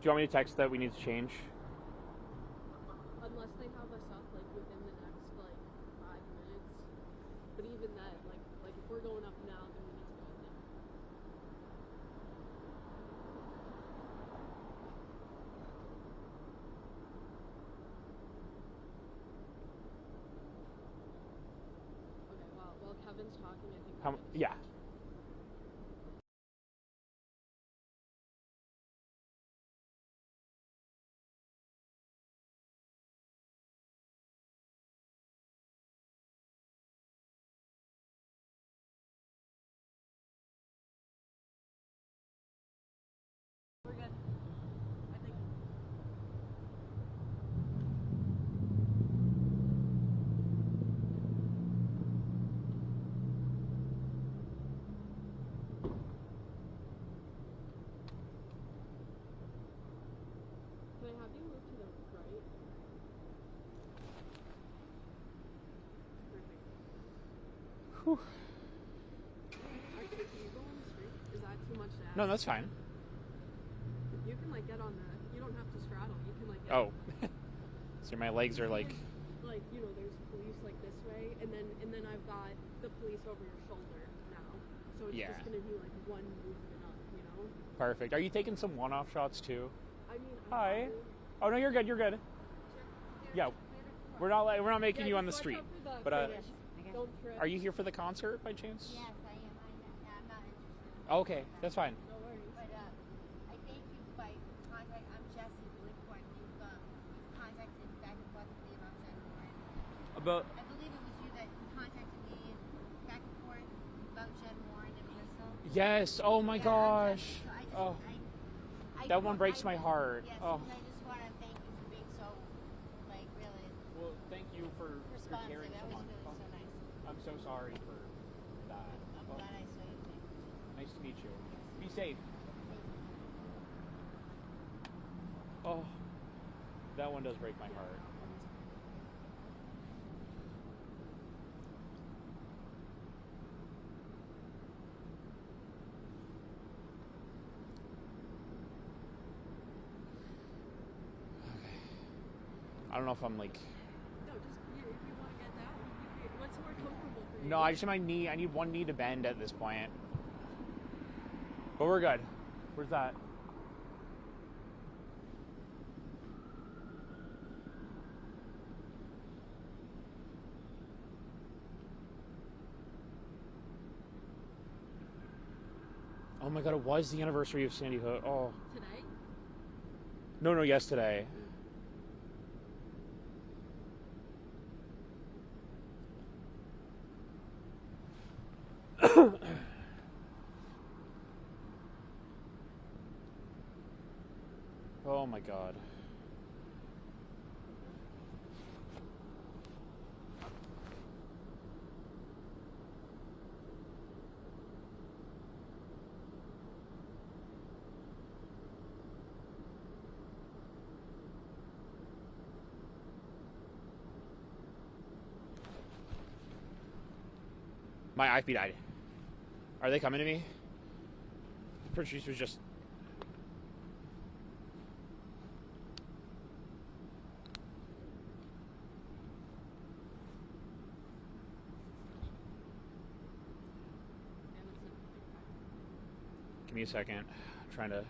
you want me to text that we need to change? Unless they have us up like within the next like 5 minutes. But even then, like if we're going up now, then we need to go now. Okay, while Kevin's talking, I think Yeah. we're good. I think. Can I have you move to the right? Perfect. Whew. Actually, can you go on the street? Is that too much to ask? No, that's fine. You can like get on the. You don't have to straddle. You can like. Get Oh. So my legs are like. Like there's police like this way, and then I've got the police over your shoulder now. So it's just gonna be like one movement up, you know. Perfect. Are you taking some one-off shots too? I mean. Hi. Oh no, you're good. You're good. Yeah. We're not making you on the street. But don't trip. are you here for the concert by chance? Yes, I am. I'm not interested. Oh, okay, that's fine. No worries. But I thank you by contact. I'm Jesse Blickborn. You've contacted back and forth with me about Jen Warren. About I believe it was you that contacted me back and forth about Jen Warren and Bristol. yes. Oh my gosh. So That one breaks my heart. Yes, Oh. and I just want to thank you for being so, like, really Well, thank you for responsive. caring That so was much. really so nice. I'm so sorry for that. I'm glad I saw you. Thank you. Nice to meet you. Be safe. Oh, that one does break my heart. I don't know if I'm like. No, just if you want to get down, what's more comfortable for you? No, I just my knee. I need one knee to bend at this point. But we're good. Where's that? Oh my god, it was the anniversary of Sandy Hook. Oh. Today? No, yesterday. Oh my god. My IFB died. Are they coming to me? Patrice was just. Give me a second. I'm trying to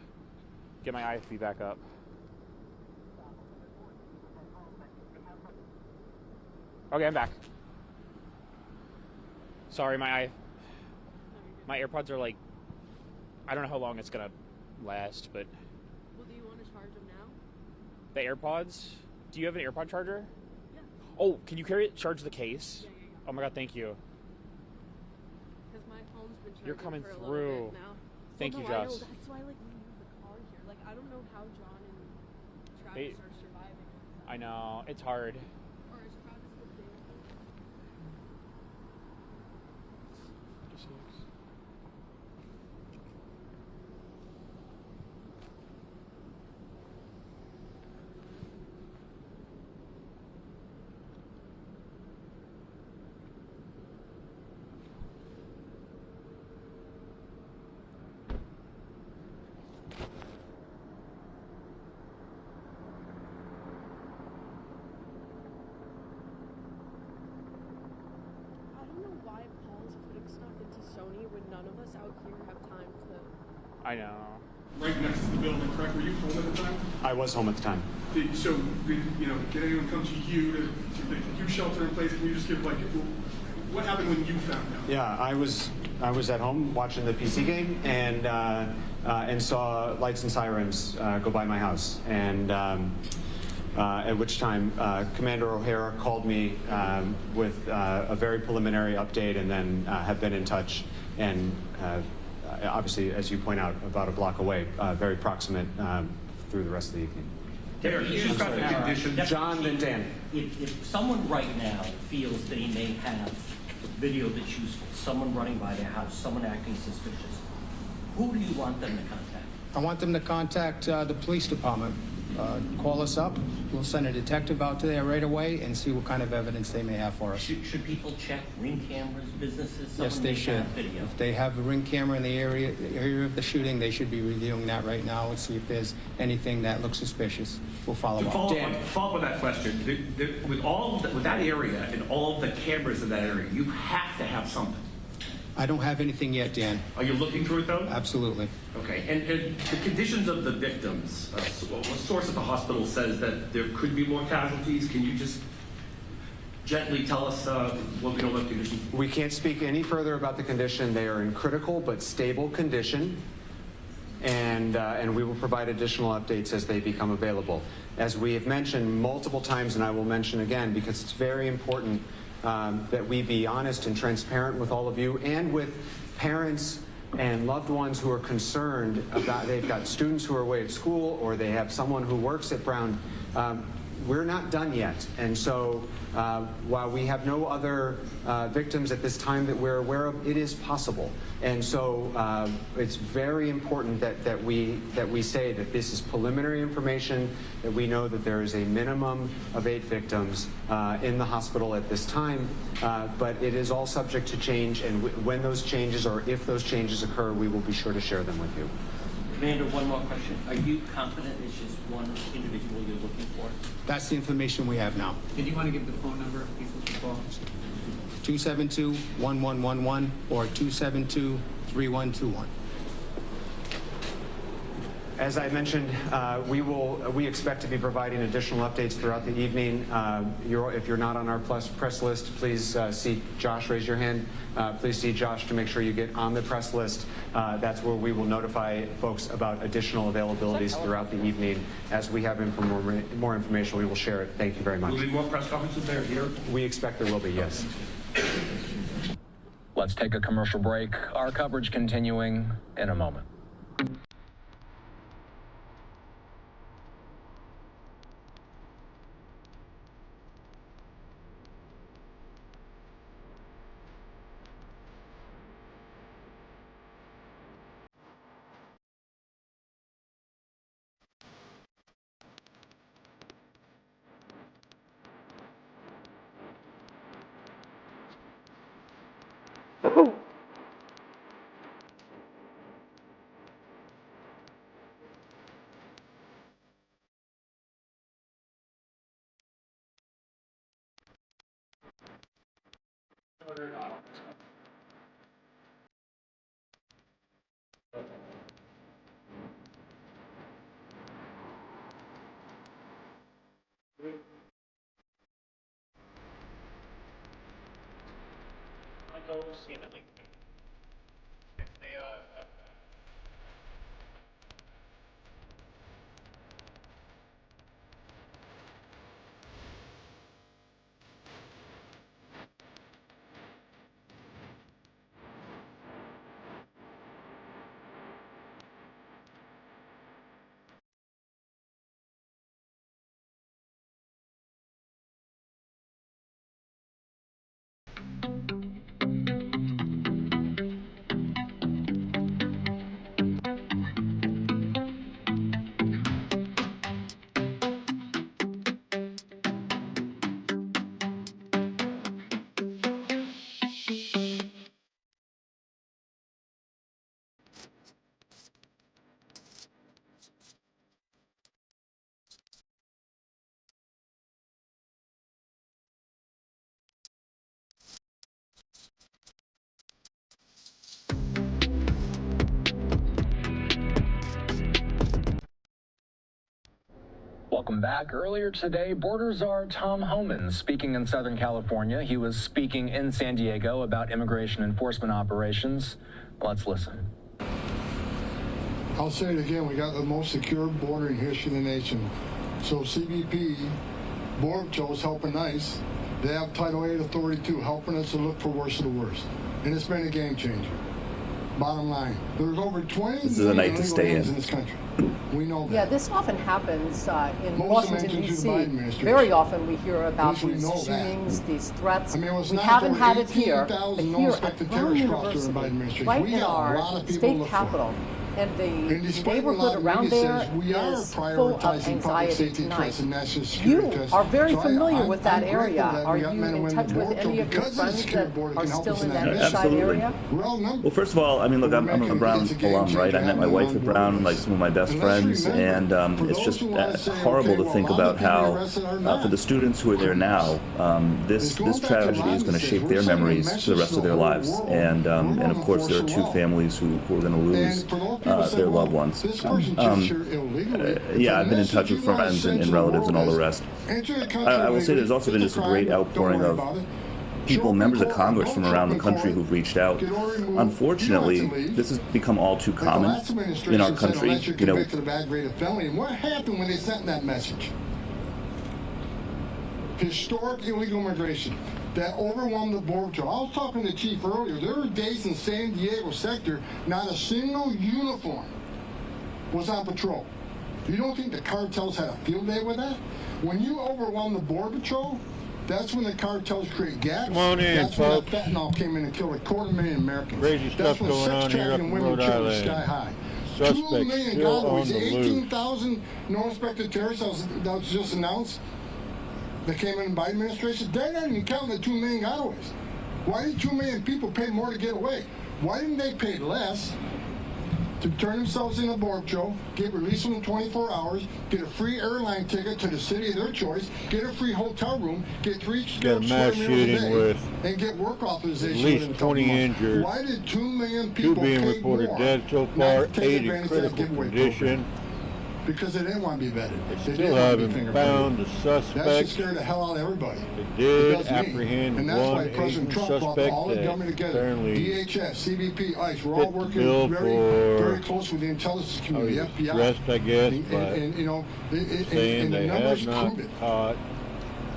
get my IFB back up. Okay, I'm back. Sorry, my AirPods are like, I don't know how long it's gonna last, but. Well, do you want to charge them now? The AirPods? Do you have an AirPod charger? Yeah. Oh, can you charge the case? Yeah. Oh my god, thank you. Because my phone's been charging You're coming for a through. little bit now. Thank you, I know, Jess. that's why we use the car here. Like, I don't know how John and Travis are surviving. I know, it's hard. Or is Travis with David? none of us out here have time to. I know. Right next to the building, correct? Were you home at the time? I was home at the time. So, did anyone come to you to get you shelter in place? Can you just give what happened when you found out? Yeah, I was at home watching the PC game and saw lights and sirens go by my house, and at which time Commander O'Hara called me with a very preliminary update, and then have been in touch, and obviously, as you point out, about a block away, very proximate through the rest of the evening. John, then Dan. If someone right now feels they may have video that's useful, someone running by their house, someone acting suspicious, who do you want them to contact? I want them to contact the police department. Call us up. We'll send a detective out to there right away and see what kind of evidence they may have for us. Should people check ring cameras, businesses? Yes, they should. If they have a ring camera in the area of the shooting, they should be reviewing that right now and see if there's anything that looks suspicious. We'll follow up. Follow up on that question. With that area and all of the cameras in that area, you have to have something. I don't have anything yet, Dan. Are you looking through it, though? Absolutely. Okay. And the conditions of the victims, a source at the hospital says that there could be more casualties. Can you just gently tell us what we know about the condition? We can't speak any further about the condition. They are in critical but stable condition, and we will provide additional updates as they become available. As we have mentioned multiple times, and I will mention again because it's very important that we be honest and transparent with all of you and with parents and loved ones who are concerned about they've got students who are away at school or they have someone who works at Brown. We're not done yet, and so while we have no other victims at this time that we're aware of, it is possible, and so it's very important that we say that this is preliminary information, that we know that there is a minimum of 8 victims in the hospital at this time, but it is all subject to change, and when those changes or if those changes occur, we will be sure to share them with you. Commander, one more question. Are you confident it's just one individual you're looking for? That's the information we have now. Did you want to give the phone number of people to call? 272-1111 or 272-3121. As I mentioned, we expect to be providing additional updates throughout the evening. If you're not on our press list, please see Josh. Raise your hand. Please see Josh to make sure you get on the press list. That's where we will notify folks about additional availabilities throughout the evening. As we have more information, we will share it. Thank you very much. Will there be more press conferences there here? We expect there will be, yes. Let's take a commercial break. Our coverage continuing in a moment. Welcome back. Earlier today, Border Czar Tom Homan speaking in Southern California. He was speaking in San Diego about immigration enforcement operations. Let's listen. I'll say it again, we got the most secure border in history of the nation. So CBP, Border Patrol is helping ICE. They have Title 8 authority too, helping us to look for worst of the worst. And it's been a game changer. Bottom line, there's over 20 this is a night to stay in this country. We know that. Yeah, this often happens in Most Washington, D.C. Very often we hear about these shootings, these threats. I mean, we haven't had it here, but here at Brown University, right in our state capital, and the neighborhood around there is full of anxiety tonight. You are very familiar with that area. Are you in touch with any of your friends that are still in that east side area? Well, first of all, I mean, look, I'm a Brown alum, right? I met my wife at Brown, like some of my best friends, and it's just horrible to think about how, for the students who are there now, this tragedy is going to shape their memories for the rest of their lives. And of course, there are two families who are going to lose their loved ones. Yeah, I've been in touch with friends and relatives and all the rest. I will say there's also been just a great outpouring of people, members of Congress from around the country who've reached out. Unfortunately, this has become all too common in our country. You know, what happened when they sent that message? Historic illegal immigration that overwhelmed the Border Patrol. I was talking to the chief earlier. There were days in San Diego sector, not a single uniform was on patrol. You don't think the cartels had a field day with that? When you overwhelm the Border Patrol, that's when the cartels create gaps. Come on in, that's folks. when that fentanyl came in and killed 250,000 Americans. Crazy stuff going on here up in Rhode Island. Sky high. Suspects 2 million still on gotaways, the loose. 18,000 no-inspected terrorists that was just announced. That came in the Biden administration, they're not even counting the 2 million gotaways. Why did 2 million people pay more to get away? Why didn't they pay less to turn themselves into Border Patrol, get released within 24 hours, get a free airline ticket to the city of their choice, get a free hotel room, get 3 Got a mass shooting with and get work authorization at least 20 injured. Why did 2 million people 2 being pay reported more dead so far, 8 in critical condition. Because they didn't want to be vetted. They still haven't found the That should suspect. scare the hell out of everybody. They did It does me. apprehend And that's why one President Asian Trump brought suspect all the that government together. apparently DHS, CBP, ICE, we're all fit the working bill very for close with the intelligence community, how he was FBI. dressed, I guess, and, but and, you know, saying and the they numbers have not prove it. caught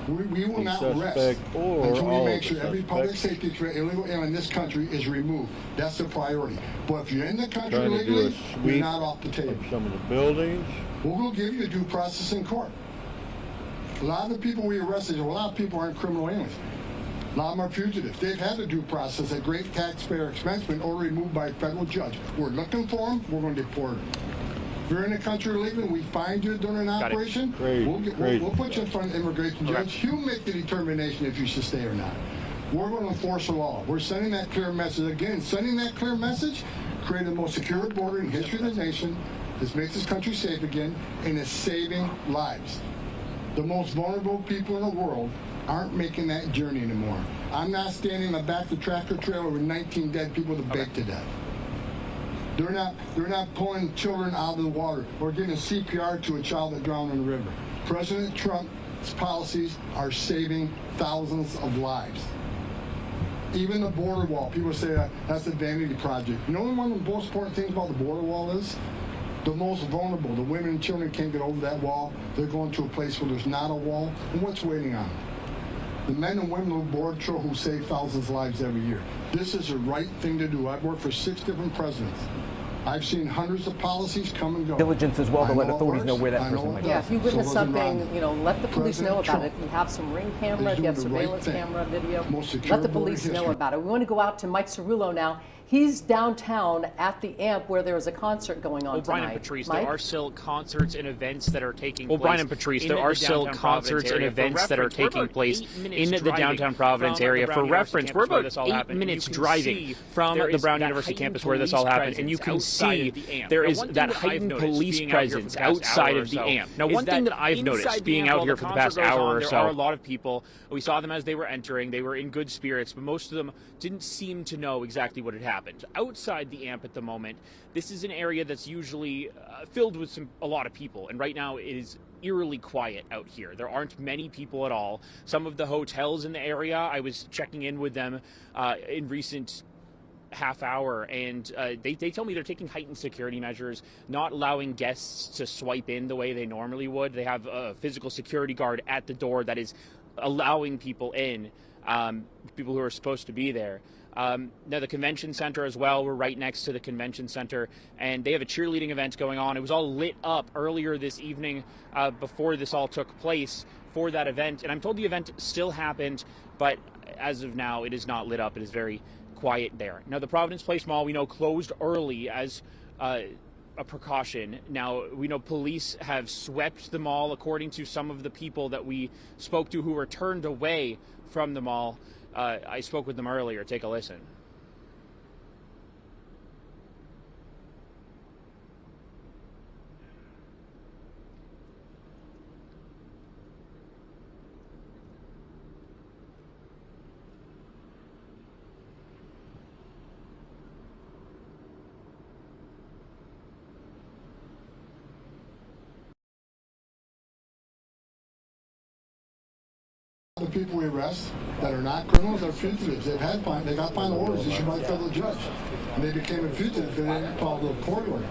We will the not rest suspect or until we all make of sure the every public suspects. safety threat, illegal alien in this country is removed. That's the priority. But if you're in the country Trying to do a illegally, you're sweep not off the table. of some of the buildings. We'll give you due process in court. A lot of the people we arrested, a lot of people aren't criminal aliens. A lot of them are fugitives. They've had the due process at great taxpayer expense, been order removed by a federal judge. We're looking for them. We're going to deport them. If you're in the country illegally, we find you during an operation, we'll put you in front of the immigration judge. You make the determination if you should stay or not. We're going to enforce the law. We're sending that clear message. Again, sending that clear message, create the most secure border in history of the nation. This makes this country safe again, and is saving lives. The most vulnerable people in the world aren't making that journey anymore. I'm not standing in the back of the tractor trailer with 19 dead people to bake to death. They're not pulling children out of the water or giving CPR to a child that drowned in the river. President Trump's policies are saving thousands of lives. Even the border wall, people say that's a vanity project. You know one of the most important things about the border wall is? The most vulnerable, the women and children can't get over that wall. They're going to a place where there's not a wall. And what's waiting on them? The men and women of the Border Patrol who save thousands of lives every year. This is the right thing to do. I've worked for 6 different presidents. I've seen hundreds of policies come and go. Diligence as well to let authorities know where that person might be. Yeah, if you witness something, let the police know about it. If you have some ring camera, if you have surveillance camera video, let the police know about it. We want to go out to Mike Cerullo now. He's downtown at the AMP where there is a concert going on Brian tonight. and Patrice, Mike? there are still concerts and events that are taking place. Brian and Patrice, there are still concerts and events that are taking place in the downtown Providence area. For reference, we're about 8 minutes driving from the Brown University campus where this all happened, and you can see there is that heightened police presence outside of the AMP. Now, one thing that I've noticed being out here for the past hour or so, there are a lot of people. We saw them as they were entering. They were in good spirits, but most of them didn't seem to know exactly what had happened. Outside the AMP at the moment, this is an area that's usually filled with a lot of people, and right now it is eerily quiet out here. There aren't many people at all. Some of the hotels in the area, I was checking in with them in recent half hour, and they tell me they're taking heightened security measures, not allowing guests to swipe in the way they normally would. They have a physical security guard at the door that is allowing people in, people who are supposed to be there. Now the convention center as well, we're right next to the convention center, and they have a cheerleading event going on. It was all lit up earlier this evening before this all took place for that event, and I'm told the event still happened, but as of now it is not lit up. It is very quiet there. Now the Providence Place Mall, we know, closed early as a precaution. Now we know police have swept the mall, according to some of the people that we spoke to who were turned away from the mall. I spoke with them earlier. Take a listen. The people we arrest that are not criminals are fugitives. They got final orders issued by the federal judge, and they became a fugitive because they didn't follow the court order.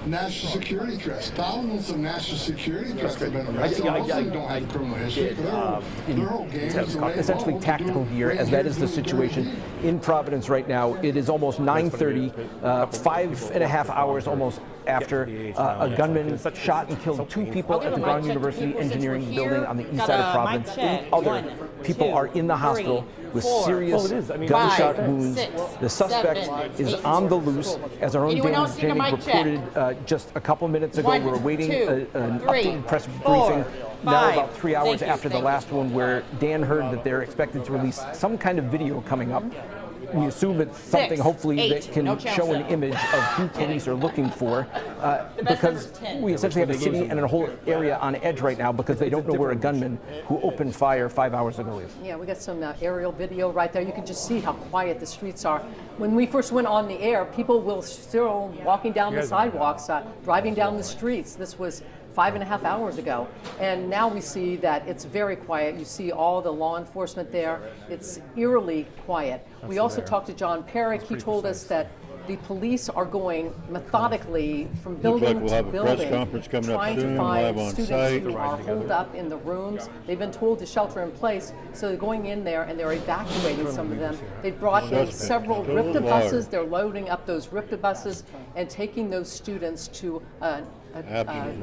National security threats. Thousands of national security threats have been arrested. Most of them don't have criminal history. Their whole game is essentially tactical gear, as that is the situation in Providence right now. It is almost 9:30, 5.5 hours almost after a gunman shot and killed 2 people at the Brown University Engineering Building on the east side of Providence. 8 other people are in the hospital with serious gunshot wounds. The suspect is on the loose, as our own Dan Jennings reported just a couple minutes ago. We're awaiting an updated press briefing now about 3 hours after the last one, where Dan heard that they're expected to release some kind of video coming up. We assume it's something, hopefully, that can show an image of who police are looking for, because we essentially have a city and a whole area on edge right now because they don't know where a gunman who opened fire 5 hours ago is. Yeah, we got some aerial video right there. You can just see how quiet the streets are. When we first went on the air, people were still walking down the sidewalks, driving down the streets. This was 5.5 hours ago, and now we see that it's very quiet. You see all the law enforcement there. It's eerily quiet. We also talked to John Perrick. He told us that the police are going methodically from building to building, trying to find students who are holed up in the rooms. They've been told to shelter in place, so they're going in there and they're evacuating some of them. They've brought in several RIPTA buses. They're loading up those RIPTA buses and taking those students to a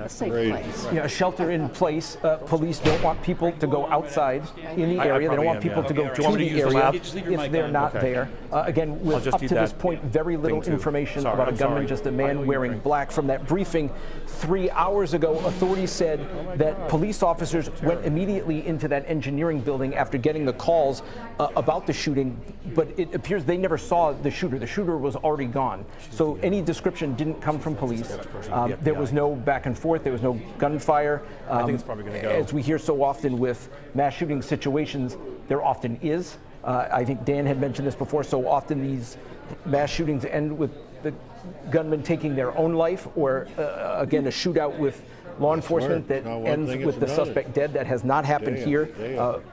safe place. Yeah, a shelter in place. Police don't want people to go outside in the area. They don't want people to go to the area if they're not there. Again, with up to this point, very little information about a gunman, just a man wearing black. From that briefing 3 hours ago, authorities said that police officers went immediately into that engineering building after getting the calls about the shooting, but it appears they never saw the shooter. The shooter was already gone. So any description didn't come from police. There was no back and forth. There was no gunfire. I think it's probably going to go. As we hear so often with mass shooting situations, there often is. I think Dan had mentioned this before. So often these mass shootings end with the gunman taking their own life, or again, a shootout with law enforcement that ends with the suspect dead. That has not happened here,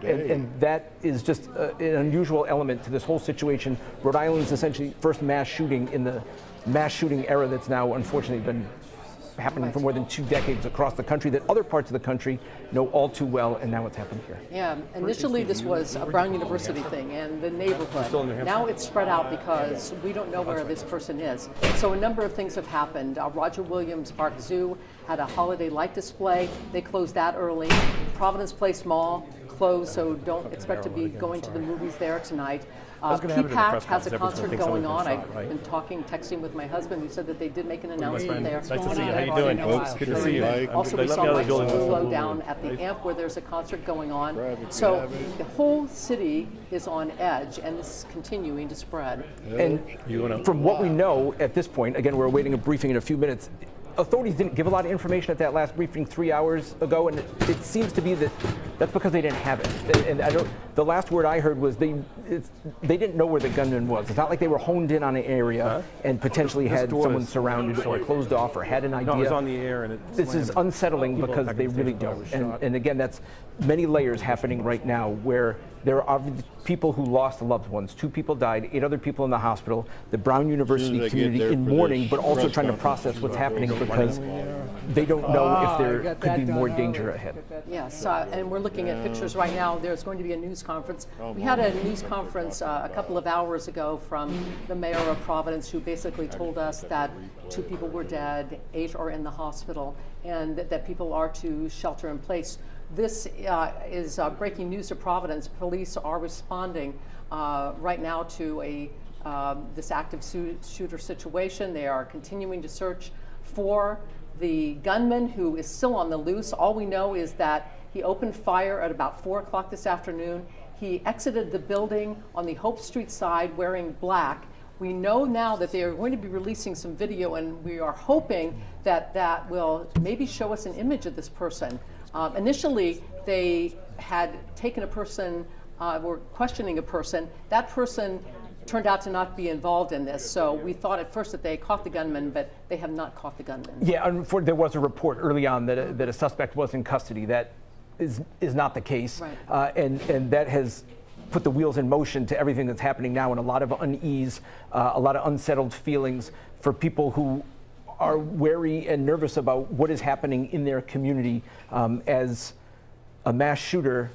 and that is just an unusual element to this whole situation. Rhode Island is essentially first mass shooting in the mass shooting era that's now unfortunately been happening for more than 2 decades across the country, that other parts of the country know all too well, and now it's happened here. Yeah, initially this was a Brown University thing and the neighborhood. Now it's spread out because we don't know where this person is. So a number of things have happened. Roger Williams Park Zoo had a holiday light display. They closed that early. Providence Place Mall closed, so don't expect to be going to the movies there tonight. PPAC has a concert going on. I've been texting with my husband, who said that they did make an announcement there. Nice to see you. How you doing, folks? Good to see you. Also, we saw Mike Slow down at the AMP, where there's a concert going on. So the whole city is on edge, and this is continuing to spread. And from what we know at this point, again, we're awaiting a briefing in a few minutes, authorities didn't give a lot of information at that last briefing 3 hours ago, and it seems to be that that's because they didn't have it. And I don't. The last word I heard was they didn't know where the gunman was. It's not like they were honed in on an area and potentially had someone surrounded or closed off or had an idea. No, it was on the air, and this is unsettling because they really don't. And again, that's many layers happening right now where there are people who lost loved ones. 2 people died, 8 other people in the hospital. The Brown University community in mourning, but also trying to process what's happening because they don't know if there could be more danger ahead. Yes, and we're looking at pictures right now. There's going to be a news conference. We had a news conference a couple of hours ago from the mayor of Providence, who basically told us that 2 people were dead, 8 are in the hospital, and that people are to shelter in place. This is breaking news to Providence. Police are responding right now to this active shooter situation. They are continuing to search for the gunman who is still on the loose. All we know is that he opened fire at about 4 o'clock this afternoon. He exited the building on the Hope Street side wearing black. We know now that they are going to be releasing some video, and we are hoping that that will maybe show us an image of this person. Initially, they had taken a person, were questioning a person. That person turned out to not be involved in this. So we thought at first that they caught the gunman, but they have not caught the gunman. Yeah, there was a report early on that a suspect was in custody. That is not the case. Right. And that has put the wheels in motion to everything that's happening now, and a lot of unease, a lot of unsettled feelings for people who are wary and nervous about what is happening in their community as a mass shooter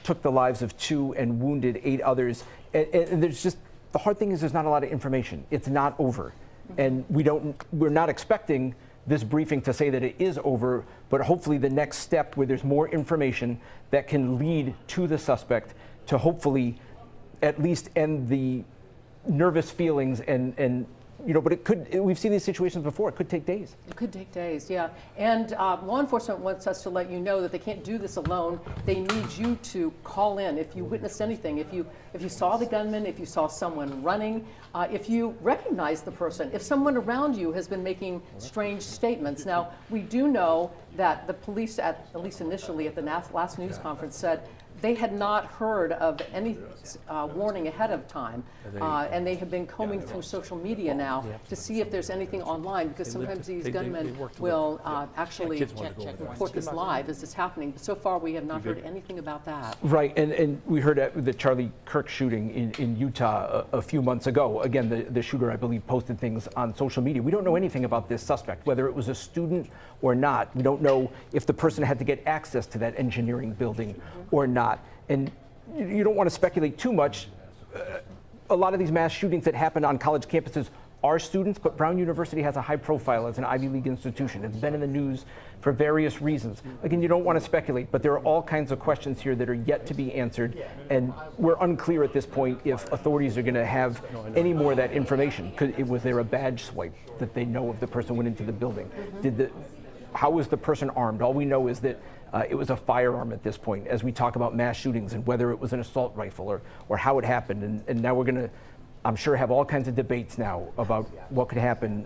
took the lives of 2 and wounded 8 others. And there's just, the hard thing is there's not a lot of information. It's not over. And we're not expecting this briefing to say that it is over, but hopefully the next step where there's more information that can lead to the suspect to hopefully at least end the nervous feelings and but it could, we've seen these situations before, it could take days. It could take days, yeah. And law enforcement wants us to let you know that they can't do this alone. They need you to call in if you witnessed anything, if you saw the gunman, if you saw someone running, if you recognize the person, if someone around you has been making strange statements. Now, we do know that the police, at least initially at the last news conference, said they had not heard of any warning ahead of time, and they have been combing through social media now to see if there's anything online, because sometimes these gunmen will actually report this live as it's happening. But so far, we have not heard anything about that. Right, and we heard the Charlie Kirk shooting in Utah a few months ago. Again, the shooter, I believe, posted things on social media. We don't know anything about this suspect, whether it was a student or not. We don't know if the person had to get access to that engineering building or not. And you don't want to speculate too much. A lot of these mass shootings that happen on college campuses are students, but Brown University has a high profile as an Ivy League institution. It's been in the news for various reasons. Again, you don't want to speculate, but there are all kinds of questions here that are yet to be answered, and we're unclear at this point if authorities are going to have any more of that information. Was there a badge swipe that they know if the person went into the building? How was the person armed? All we know is that it was a firearm at this point, as we talk about mass shootings and whether it was an assault rifle or how it happened. And now we're going to, I'm sure, have all kinds of debates now about what could happen,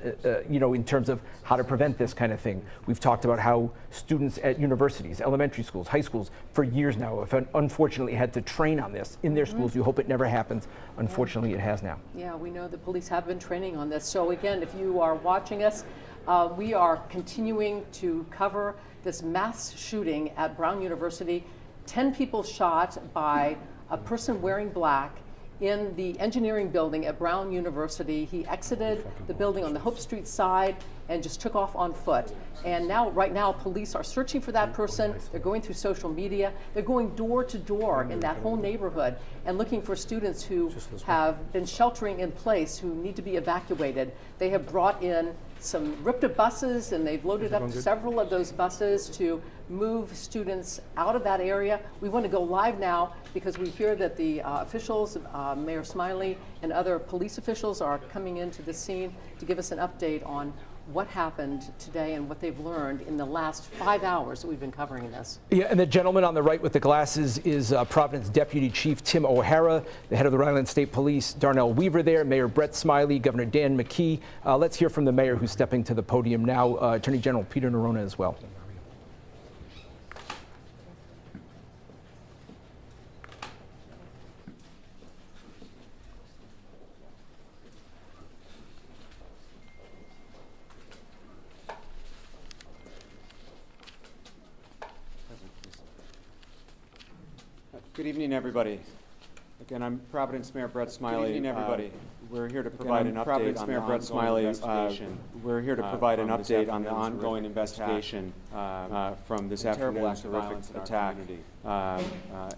in terms of how to prevent this kind of thing. We've talked about how students at universities, elementary schools, high schools, for years now have unfortunately had to train on this in their schools. You hope it never happens. Unfortunately, it has now. Yeah, we know the police have been training on this. So again, if you are watching us, we are continuing to cover this mass shooting at Brown University. 10 people shot by a person wearing black in the engineering building at Brown University. He exited the building on the Hope Street side and just took off on foot. And now, right now, police are searching for that person. They're going through social media. They're going door to door in that whole neighborhood and looking for students who have been sheltering in place, who need to be evacuated. They have brought in some ripped-up buses, and they've loaded up several of those buses to move students out of that area. We want to go live now because we hear that the officials, Mayor Smiley and other police officials are coming into the scene to give us an update on what happened today and what they've learned in the last 5 hours that we've been covering this. Yeah, and the gentleman on the right with the glasses is Providence Deputy Chief Tim O'Hara, the head of the Rhode Island State Police, Darnell Weaver there, Mayor Brett Smiley, Governor Dan McKee. Let's hear from the mayor who's stepping to the podium now, Attorney General Peter Nerona as well. Good evening, everybody. Again, I'm Providence Mayor Brett Smiley. Good evening, everybody. We're here to provide an update on the ongoing investigation. We're here to provide an update on the ongoing investigation from this afternoon's horrific attack.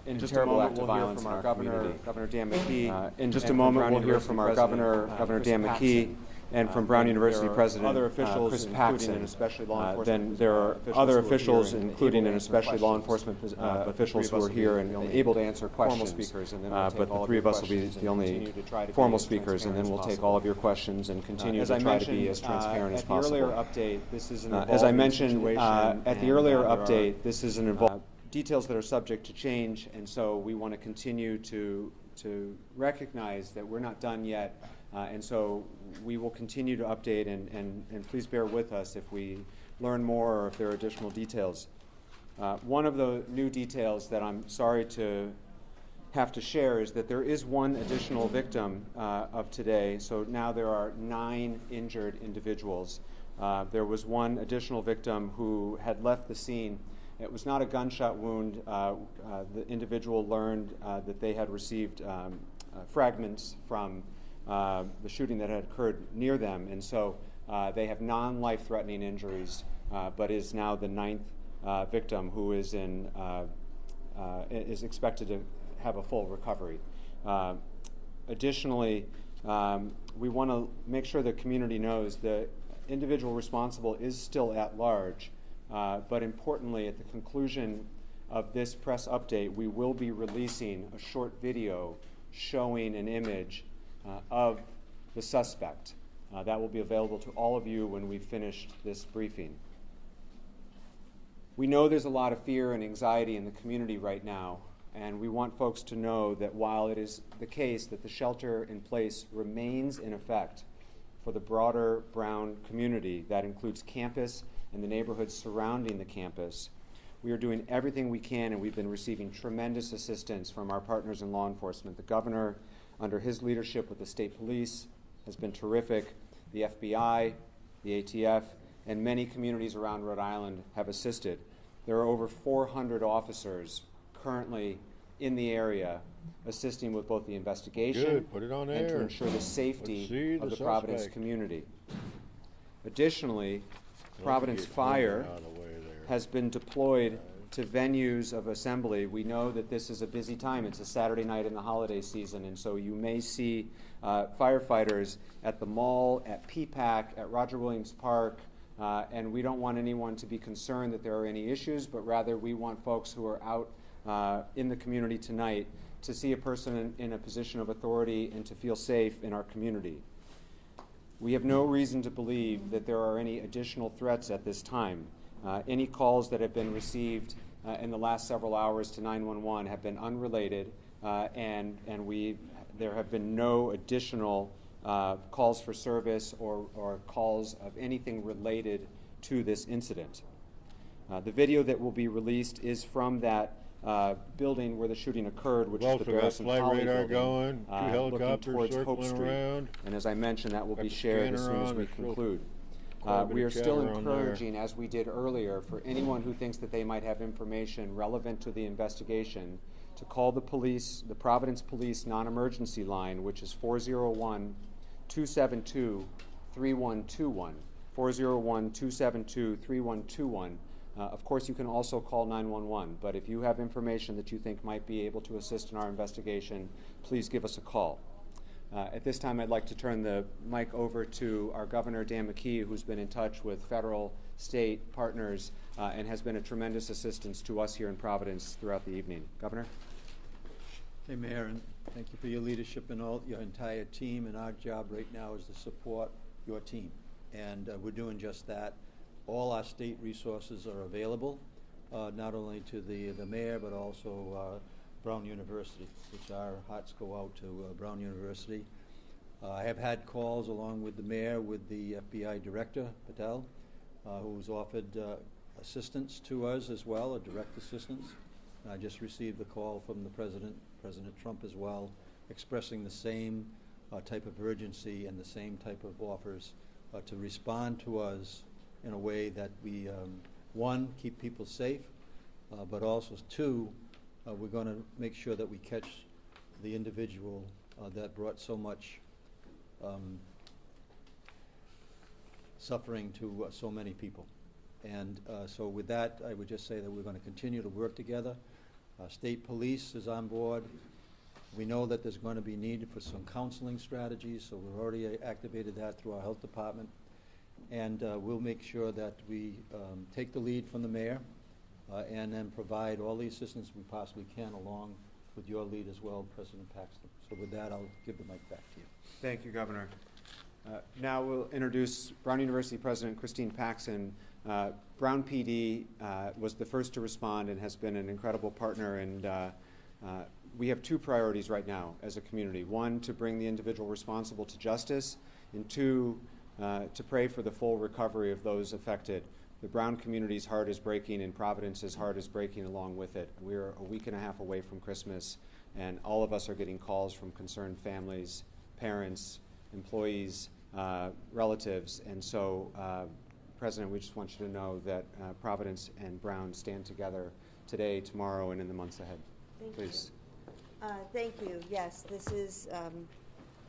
In just a moment, we'll hear from our Governor Dan McKee. In just a moment, we'll hear from our Governor Dan McKee. And from Brown University President other officials, Chris Paxson, and especially law enforcement. Then there are other officials, including and especially law enforcement officials who are here and able to answer questions. But the three of us will be the only formal speakers, and then we'll take all of your questions and continue to try to be as transparent as possible. As I mentioned at the earlier update, this is an involved details that are subject to change, and so we want to continue to recognize that we're not done yet. And so we will continue to update, and please bear with us if we learn more or if there are additional details. One of the new details that I'm sorry to have to share is that there is one additional victim of today. So now there are 9 injured individuals. There was one additional victim who had left the scene. It was not a gunshot wound. The individual learned that they had received fragments from the shooting that had occurred near them, and so they have non-life-threatening injuries, but is now the 9th victim who is expected to have a full recovery. Additionally, we want to make sure the community knows the individual responsible is still at large, but importantly, at the conclusion of this press update, we will be releasing a short video showing an image of the suspect. That will be available to all of you when we've finished this briefing. We know there's a lot of fear and anxiety in the community right now, and we want folks to know that while it is the case that the shelter in place remains in effect for the broader Brown community, that includes campus and the neighborhoods surrounding the campus, we are doing everything we can, and we've been receiving tremendous assistance from our partners in law enforcement. The governor, under his leadership with the state police, has been terrific. The FBI, the ATF, and many communities around Rhode Island have assisted. There are over 400 officers currently in the area assisting with both the investigation and to ensure the safety of the Providence community. Additionally, Providence Fire has been deployed to venues of assembly. We know that this is a busy time. It's a Saturday night in the holiday season, and so you may see firefighters at the mall, at PPAC, at Roger Williams Park, and we don't want anyone to be concerned that there are any issues, but rather we want folks who are out in the community tonight to see a person in a position of authority and to feel safe in our community. We have no reason to believe that there are any additional threats at this time. Any calls that have been received in the last several hours to 911 have been unrelated, and there have been no additional calls for service or calls of anything related to this incident. The video that will be released is from that building where the shooting occurred, which is the Garrison Poly building, looking towards Hope Street. And as I mentioned, that will be shared as soon as we conclude. We are still encouraging, as we did earlier, for anyone who thinks that they might have information relevant to the investigation to call the police, the Providence Police non-emergency line, which is 401-272-3121, 401-272-3121. Of course, you can also call 911, but if you have information that you think might be able to assist in our investigation, please give us a call. At this time, I'd like to turn the mic over to our Governor, Dan McKee, who's been in touch with federal, state partners and has been a tremendous assistance to us here in Providence throughout the evening. Governor? Hey, Mayor, and thank you for your leadership and all your entire team. And our job right now is to support your team. And we're doing just that. All our state resources are available, not only to the mayor, but also Brown University, which our hearts go out to Brown University. I have had calls along with the mayor, with the FBI director, Patel, who's offered assistance to us as well, a direct assistance. I just received a call from the President Trump as well, expressing the same type of urgency and the same type of offers to respond to us in a way that we, one, keep people safe, but also, two, we're going to make sure that we catch the individual that brought so much suffering to so many people. And so with that, I would just say that we're going to continue to work together. State police is on board. We know that there's going to be need for some counseling strategies, so we've already activated that through our health department. And we'll make sure that we take the lead from the mayor and then provide all the assistance we possibly can along with your lead as well, President Paxton. So with that, I'll give the mic back to you. Thank you, Governor. Now we'll introduce Brown University President Christine Paxson. Brown PD was the first to respond and has been an incredible partner, and we have two priorities right now as a community. One, to bring the individual responsible to justice, and two, to pray for the full recovery of those affected. The Brown community's heart is breaking, and Providence's heart is breaking along with it. We're a week and a half away from Christmas, and all of us are getting calls from concerned families, parents, employees, relatives, and so President, we just want you to know that Providence and Brown stand together today, tomorrow, and in the months ahead. Please. Thank you. Yes, this is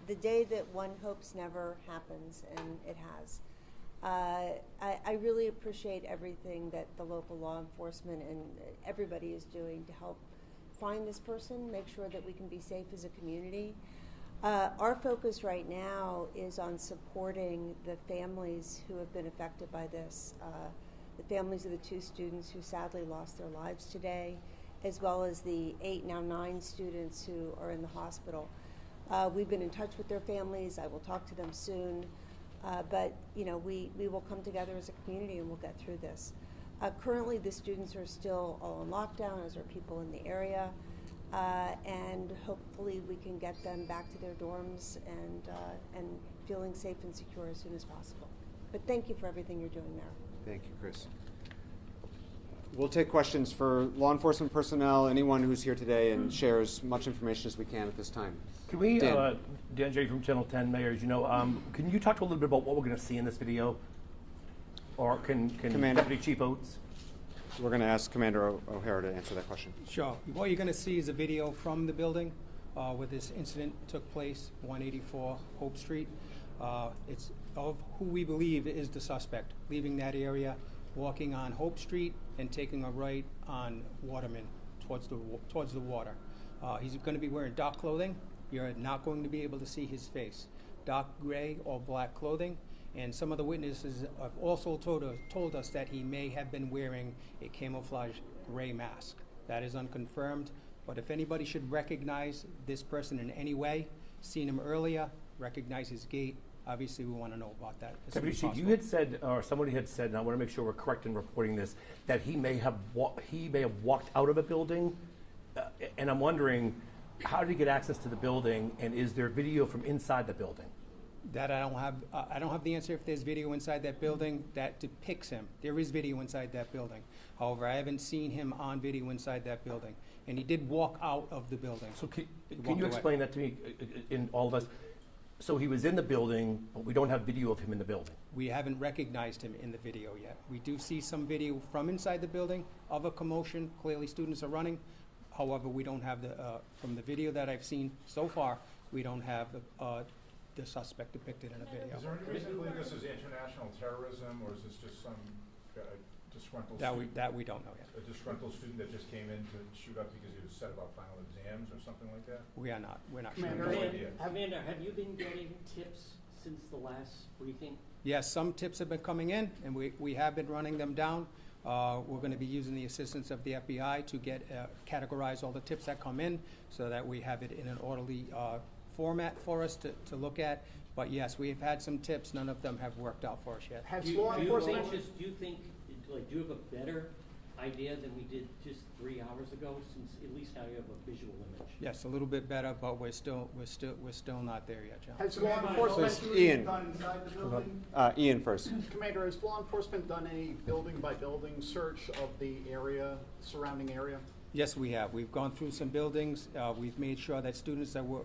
the day that one hopes never happens, and it has. I really appreciate everything that the local law enforcement and everybody is doing to help find this person, make sure that we can be safe as a community. Our focus right now is on supporting the families who have been affected by this, the families of the 2 students who sadly lost their lives today, as well as the 8, now 9 students who are in the hospital. We've been in touch with their families. I will talk to them soon. But you know, we will come together as a community and we'll get through this. Currently, the students are still all on lockdown, as are people in the area. And hopefully we can get them back to their dorms and feeling safe and secure as soon as possible. But thank you for everything you're doing, Mayor. Thank you, Chris. We'll take questions for law enforcement personnel, anyone who's here today and share as much information as we can at this time. Can we, Dan J. from Channel 10, Mayor, as you know, can you talk a little bit about what we're going to see in this video? Or can Deputy Chief Oates? We're going to ask Commander O'Hara to answer that question. Sure. What you're going to see is a video from the building where this incident took place, 184 Hope Street. It's of who we believe is the suspect, leaving that area, walking on Hope Street and taking a right on Waterman towards the water. He's going to be wearing dark clothing. You're not going to be able to see his face. Dark gray or black clothing. And some of the witnesses have also told us that he may have been wearing a camouflage gray mask. That is unconfirmed. But if anybody should recognize this person in any way, seen him earlier, recognize his gait, obviously we want to know about that. Deputy Chief, you had said, or somebody had said, and I want to make sure we're correct in reporting this, that he may have walked out of a building. And I'm wondering, how did he get access to the building, and is there video from inside the building? That I don't have the answer if there's video inside that building that depicts him. There is video inside that building. However, I haven't seen him on video inside that building. And he did walk out of the building. So can you explain that to me, in all of us? So he was in the building, but we don't have video of him in the building. We haven't recognized him in the video yet. We do see some video from inside the building of a commotion. Clearly students are running. However, we don't have from the video that I've seen so far, we don't have the suspect depicted in a video. Is there any reason to believe this is international terrorism, or is this just some disgruntled That student? we don't know yet. A disgruntled student that just came in to shoot up because he was upset about final exams or something like that? We're not sure. Amanda, have you been getting tips since the last briefing? Yes, some tips have been coming in, and we have been running them down. We're going to be using the assistance of the FBI to get categorize all the tips that come in so that we have it in an orderly format for us to look at. But yes, we've had some tips. None of them have worked out for us yet. Do you think, like, do you have a better idea than we did just 3 hours ago, since at least now you have a visual image? Yes, a little bit better, but we're still not there yet, John. Has law enforcement Ian. done inside the building? Ian first. Commander, has law enforcement done any building by building search of the area, surrounding area? Yes, we have. We've gone through some buildings. We've made sure that students that were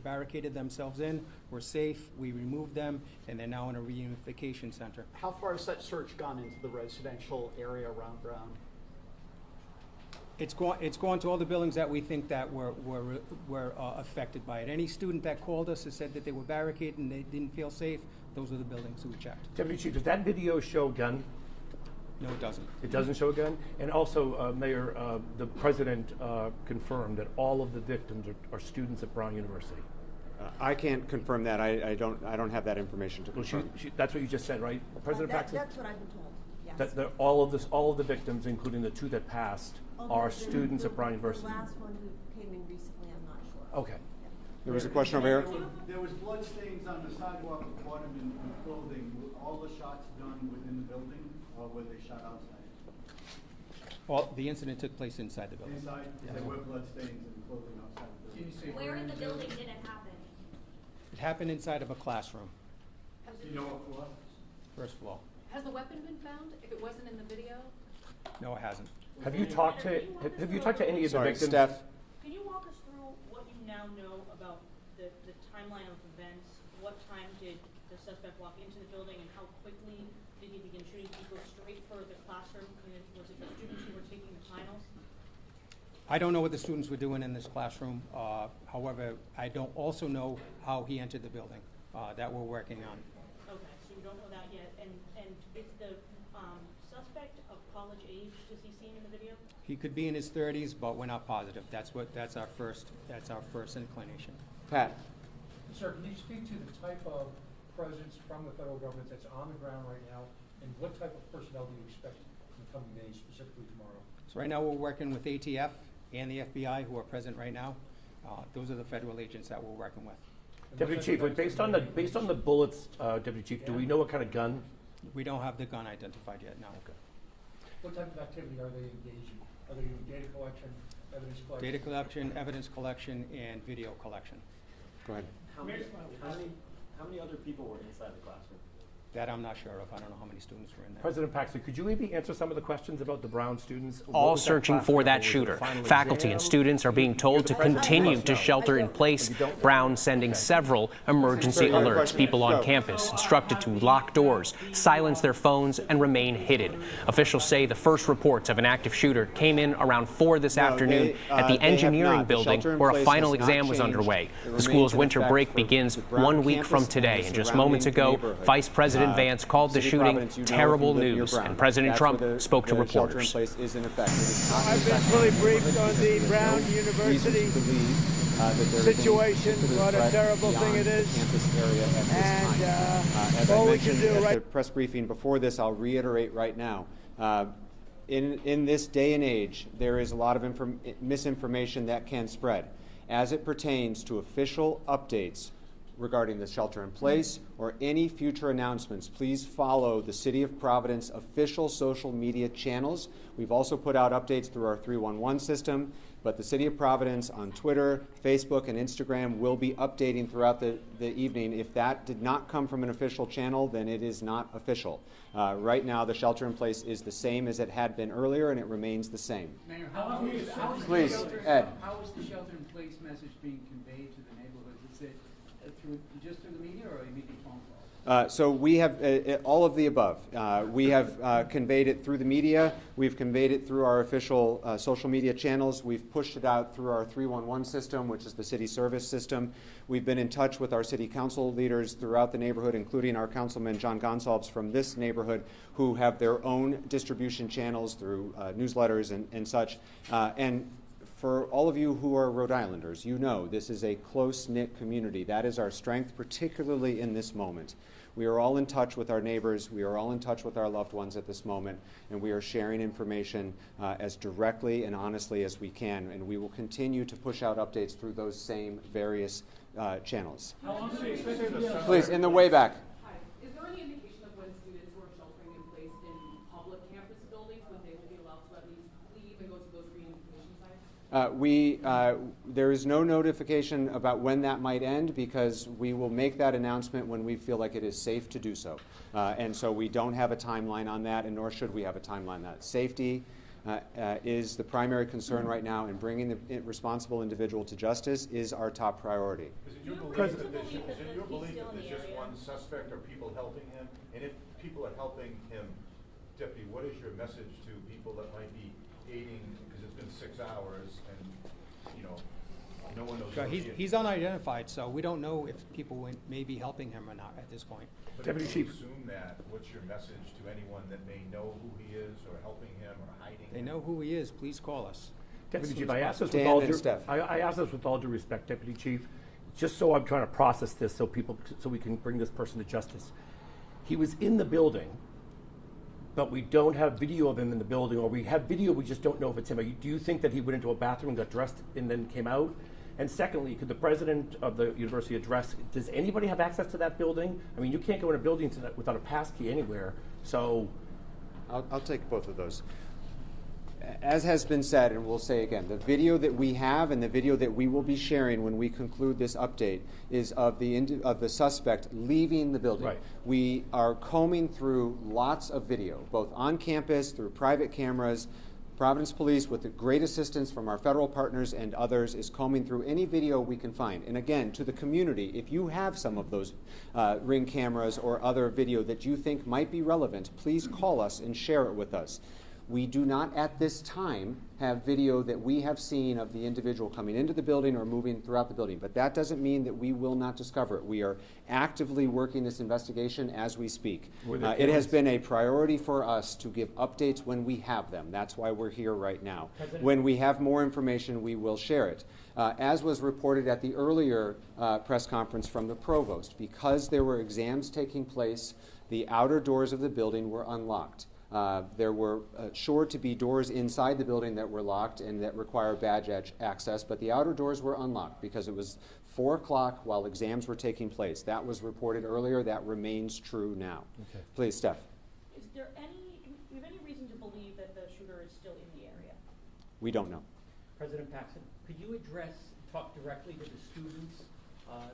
barricaded themselves in were safe. We removed them, and they're now in a reunification center. How far has that search gone into the residential area around Brown? It's gone to all the buildings that we think that were affected by it. Any student that called us and said that they were barricaded and they didn't feel safe, those are the buildings that we checked. Deputy Chief, does that video show a gun? No, it doesn't. It doesn't show a gun? And also, Mayor, the President confirmed that all of the victims are students at Brown University. I can't confirm that. I don't have that information to confirm. That's what you just said, right? President Paxton? That's what I've been told, yes. All of the victims, including the 2 that passed, are students at Brown University. The last one who came in recently, I'm not sure. Okay. There was a question over here. There was blood stains on the sidewalk of Waterman clothing. Were all the shots done within the building, or were they shot outside? Well, the incident took place inside the building. Inside? Yes. There were blood stains and clothing outside the building. Where in the building did it happen? It happened inside of a classroom. Do you know what floor? First floor. Has the weapon been found, if it wasn't in the video? No, it hasn't. Have you talked to any of the victims? Steph. Can you walk us through what you now know about the timeline of events? What time did the suspect walk into the building, and how quickly did he begin shooting? Did he go straight for the classroom? Was it the students who were taking the finals? I don't know what the students were doing in this classroom. However, I don't also know how he entered the building that we're working on. Okay, so you don't know that yet. And is the suspect of college age? Does he seem in the video? He could be in his 30s, but we're not positive. That's our first inclination. Pat. Sir, can you speak to the type of presence from the federal government that's on the ground right now, and what type of personnel do you expect in the coming days, specifically tomorrow? So right now we're working with ATF and the FBI, who are present right now. Those are the federal agents that we're working with. Deputy Chief, based on the bullets, Deputy Chief, do we know what kind of gun? We don't have the gun identified yet. No. Okay. What type of activity are they engaged in? Are they doing data collection, evidence collection? Data collection, evidence collection, and video collection. Go ahead. How many other people were inside the classroom? That I'm not sure of. I don't know how many students were in there. President Paxton, could you maybe answer some of the questions about the Brown students? All searching for that shooter. Faculty and students are being told to continue to shelter in place. Brown sending several emergency alerts. People on campus instructed to lock doors, silence their phones, and remain hidden. Officials say the first reports of an active shooter came in around 4 this afternoon at the engineering building where a final exam was underway. The school's winter break begins 1 week from today, and just moments ago, Vice President Vance called the shooting terrible news, and President Trump spoke to reporters. I've been fully briefed on the Brown University situation, what a terrible thing it is, and all we can do at the press briefing before this, I'll reiterate right now. In this day and age, there is a lot of misinformation that can spread as it pertains to official updates regarding the shelter in place or any future announcements. Please follow the City of Providence official social media channels. We've also put out updates through our 311 system, but the City of Providence on Twitter, Facebook, and Instagram will be updating throughout the evening. If that did not come from an official channel, then it is not official. Right now, the shelter in place is the same as it had been earlier, and it remains the same. Mayor, Please, Ed. How is the shelter in place message being conveyed to the neighborhoods? Is it just through the media or immediate phone calls? So we have all of the above. We have conveyed it through the media. We've conveyed it through our official social media channels. We've pushed it out through our 311 system, which is the city service system. We've been in touch with our city council leaders throughout the neighborhood, including our councilman John Gonsalves from this neighborhood, who have their own distribution channels through newsletters and such. And for all of you who are Rhode Islanders, you know this is a close-knit community. That is our strength, particularly in this moment. We are all in touch with our neighbors. We are all in touch with our loved ones at this moment, and we are sharing information as directly and honestly as we can, and we will continue to push out updates through those same various channels. How long do you expect it to be? Please, in the way back. Hi. Is there any indication of when students who are sheltering in place in public campus buildings, when they will be allowed to at least leave and go to those reunification sites? There is no notification about when that might end, because we will make that announcement when we feel like it is safe to do so. And so we don't have a timeline on that, and nor should we have a timeline on that. Safety is the primary concern right now, and bringing the responsible individual to justice is our top priority. Is it your belief that there's just one suspect or people helping him? And if people are helping him, Deputy, what is your message to people that might be aiding, because it's been 6 hours and, you know, no one knows. Sure, he's unidentified, so we don't know if people may be helping him or not at this point. But Deputy Chief, assume that. What's your message to anyone that may know who he is, or helping him, or hiding? They know who he is. Please call us. Deputy Chief, I ask this with all due respect, Deputy Chief, just so I'm trying to process this, so we can bring this person to justice. He was in the building, but we don't have video of him in the building, or we have video, we just don't know if it's him. Do you think that he went into a bathroom and got dressed and then came out? And secondly, could the president of the university address, does anybody have access to that building? I mean, you can't go in a building without a pass key anywhere, so. I'll take both of those. As has been said, and we'll say again, the video that we have and the video that we will be sharing when we conclude this update is of the suspect leaving the building. Right. We are combing through lots of video, both on campus, through private cameras. Providence Police, with the great assistance from our federal partners and others, is combing through any video we can find. And again, to the community, if you have some of those Ring cameras or other video that you think might be relevant, please call us and share it with us. We do not at this time have video that we have seen of the individual coming into the building or moving throughout the building, but that doesn't mean that we will not discover it. We are actively working this investigation as we speak. It has been a priority for us to give updates when we have them. That's why we're here right now. When we have more information, we will share it. As was reported at the earlier press conference from the provost, because there were exams taking place, the outer doors of the building were unlocked. There were sure to be doors inside the building that were locked and that require badge access, but the outer doors were unlocked because it was 4 o'clock while exams were taking place. That was reported earlier. That remains true now. Okay. Please, Steph. Do you have any reason to believe that the shooter is still in the area? We don't know. President Paxson, could you talk directly to the students?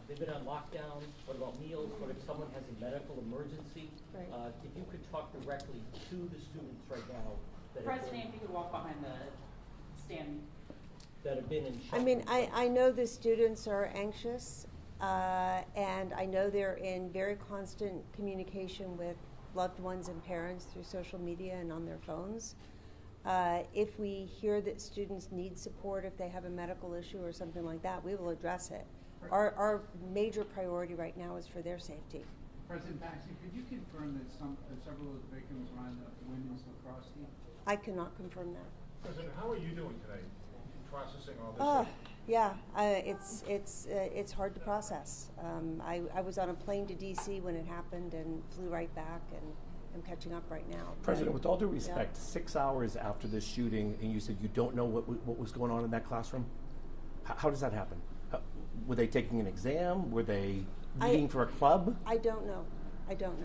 They've been on lockdown. What about meals? What if someone has a medical emergency? Right. If you could talk directly to the students right now. President, if you could walk behind the stand. That have been in shelter. I mean, I know the students are anxious, and I know they're in very constant communication with loved ones and parents through social media and on their phones. If we hear that students need support, if they have a medical issue or something like that, we will address it. Our major priority right now is for their safety. President Paxson, could you confirm that several of the victims were on the women's lacrosse team? I cannot confirm that. President, how are you doing today? Processing all this? Yeah, it's hard to process. I was on a plane to D.C. when it happened and flew right back, and I'm catching up right now. President, with all due respect, 6 hours after this shooting, and you said you don't know what was going on in that classroom? How does that happen? Were they taking an exam? Were they meeting for a club? I don't know.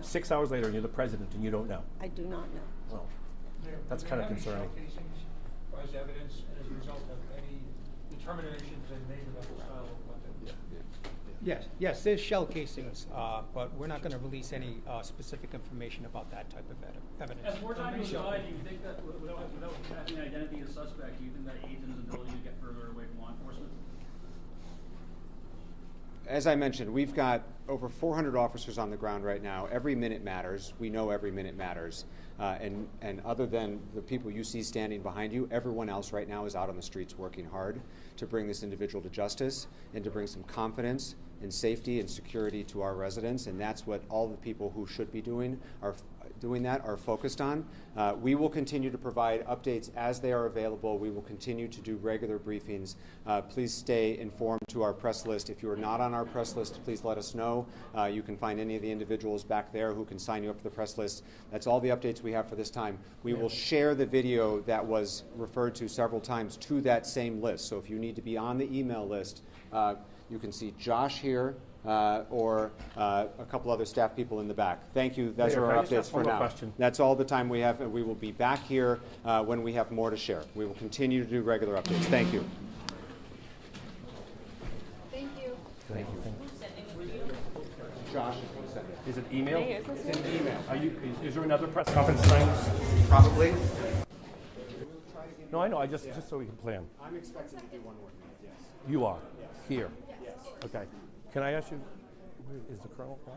6 hours later, and you're the president, and you don't know? I do not know. Well, that's kind of concerning. As evidence as a result of any determinations they made about the style of weapon? Yes, there's shell casings, but we're not going to release any specific information about that type of evidence. As more time goes by, do you think that without having the identity of the suspect, do you think that aids in his ability to get further away from law enforcement? as I mentioned, we've got over 400 officers on the ground right now. Every minute matters. We know every minute matters. And other than the people you see standing behind you, everyone else right now is out on the streets working hard to bring this individual to justice and to bring some confidence and safety and security to our residents. And that's what all the people who should be doing that are focused on. We will continue to provide updates as they are available. We will continue to do regular briefings. Please stay informed to our press list. If you are not on our press list, please let us know. You can find any of the individuals back there who can sign you up for the press list. That's all the updates we have for this time. We will share the video that was referred to several times to that same list. So if you need to be on the email list, you can see Josh here, or a couple other staff people in the back. Thank you. Those are our updates for now. That's all the time we have, and we will be back here when we have more to share. We will continue to do regular updates. Thank you. Thank you. Thank you. Who's sending the video? Josh is going to send it. Is it email? Hey, is this it's it? an email. Is there another press conference tonight? Probably. No, I know. Just so we can plan. I'm expecting to do one more minute, yes. You are? Yes. Here? Yes. Okay. Can I ask you, where is the colonel back?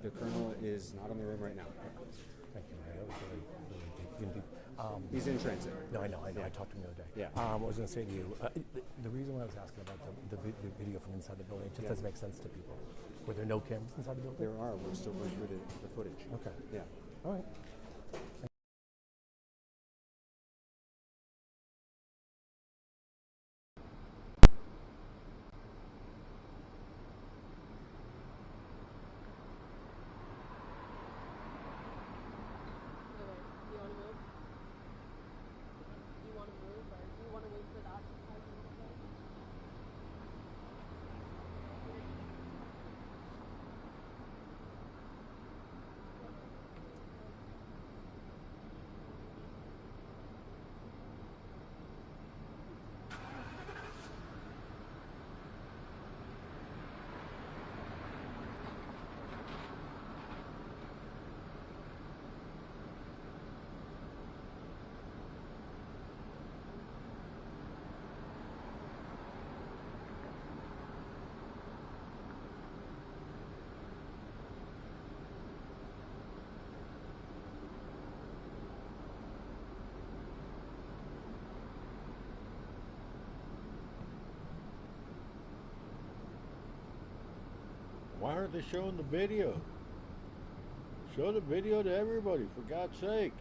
The colonel is not in the room right now. Thank you, man. That was really deep. He's in transit. No, I know. I talked to him the other day. Yeah. I was going to say to you, the reason why I was asking about the video from inside the building, it just doesn't make sense to people. Were there no cameras inside the building? There are. We're still going through the footage. Okay. Yeah. All right. Why aren't they showing the video? Show the video to everybody, for God's sakes.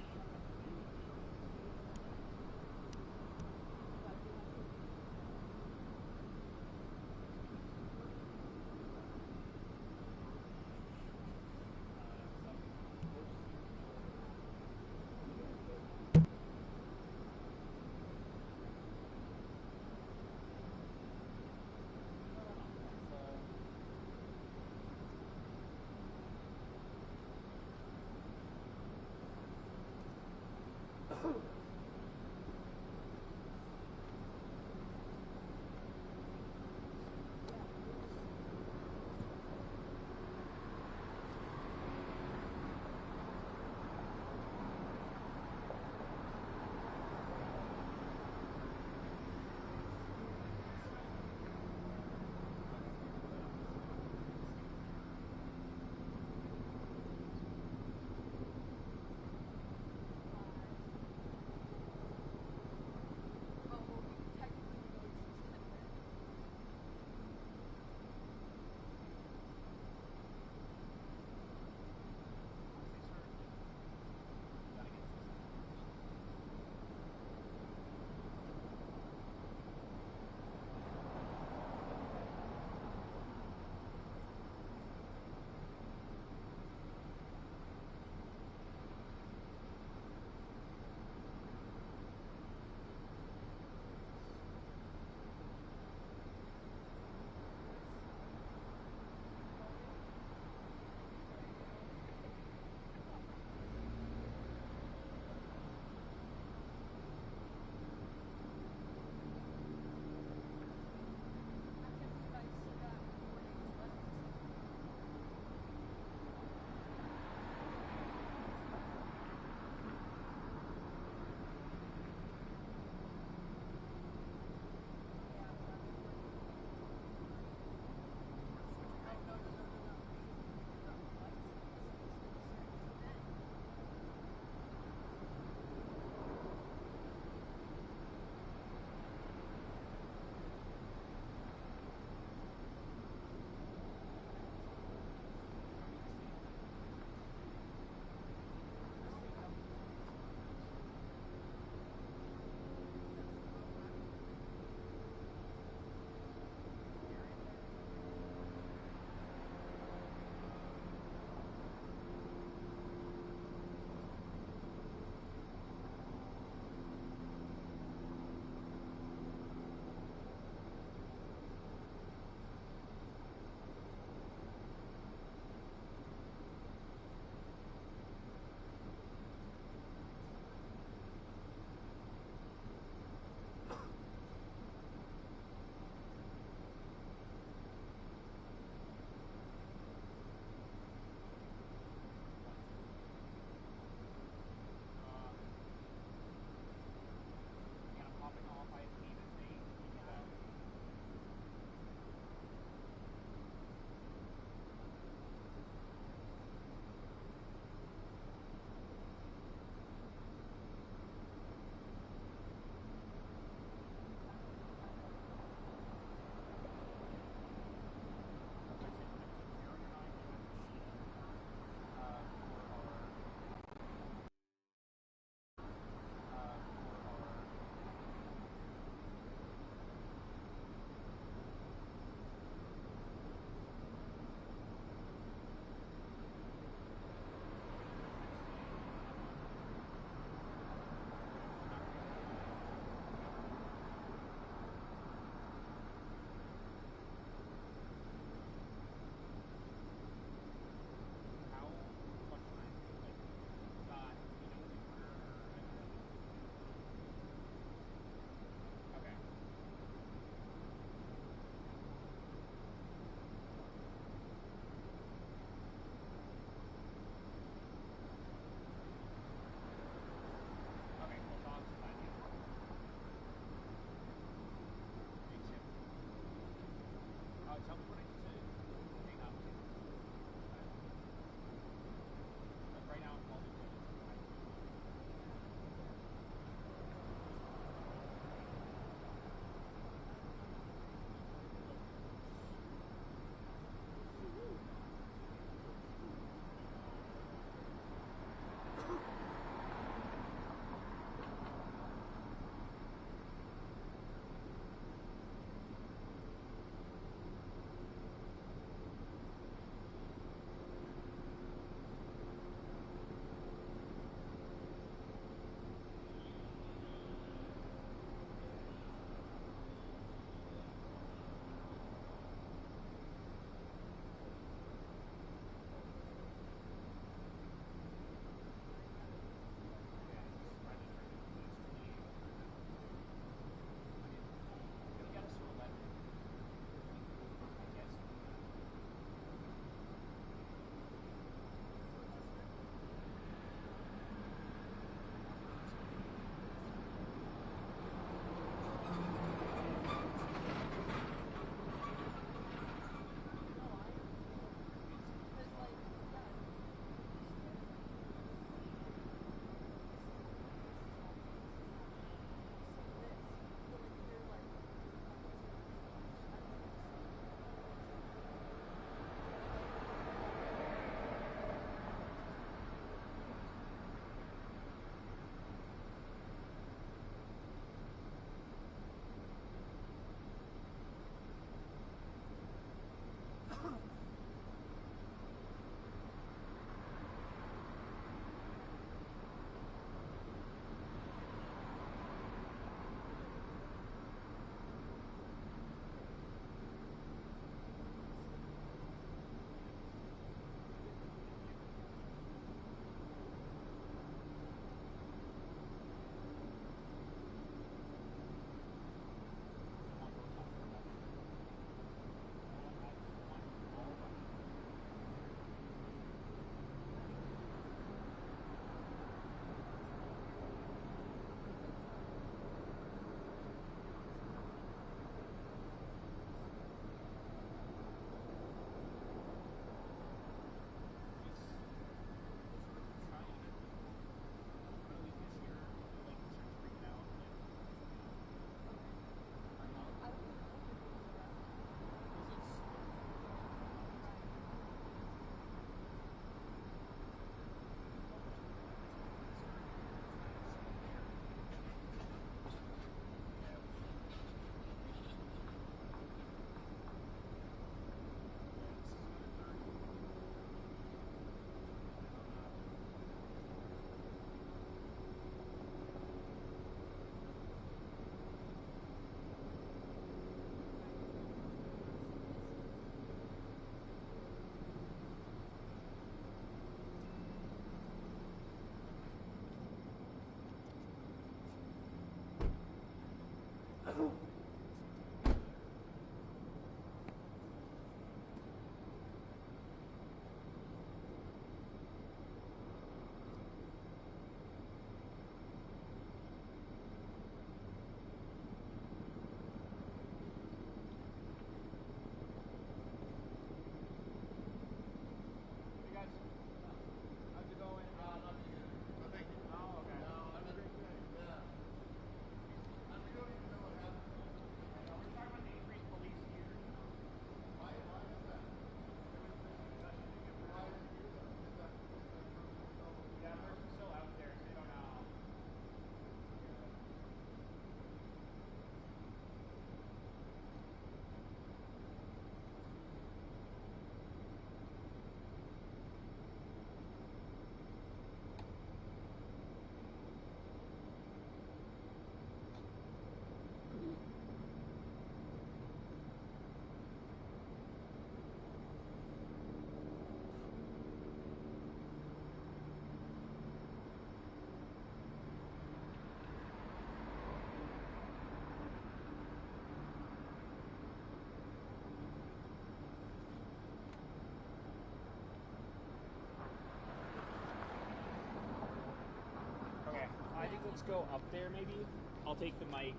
let's go up there maybe. I'll take the mic.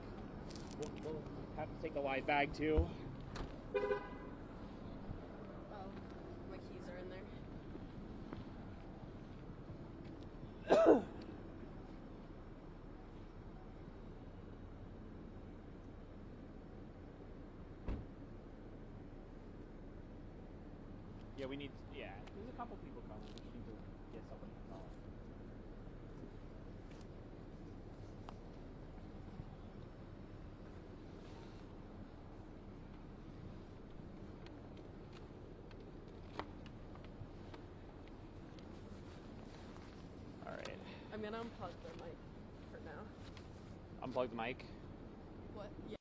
We'll have to take the live bag too. Oh, my keys are in there. Yeah, we need. Yeah, there's a couple people coming. We just need to get somebody involved. All right. I'm gonna unplug the mic for now. Unplug the mic. What? Yeah.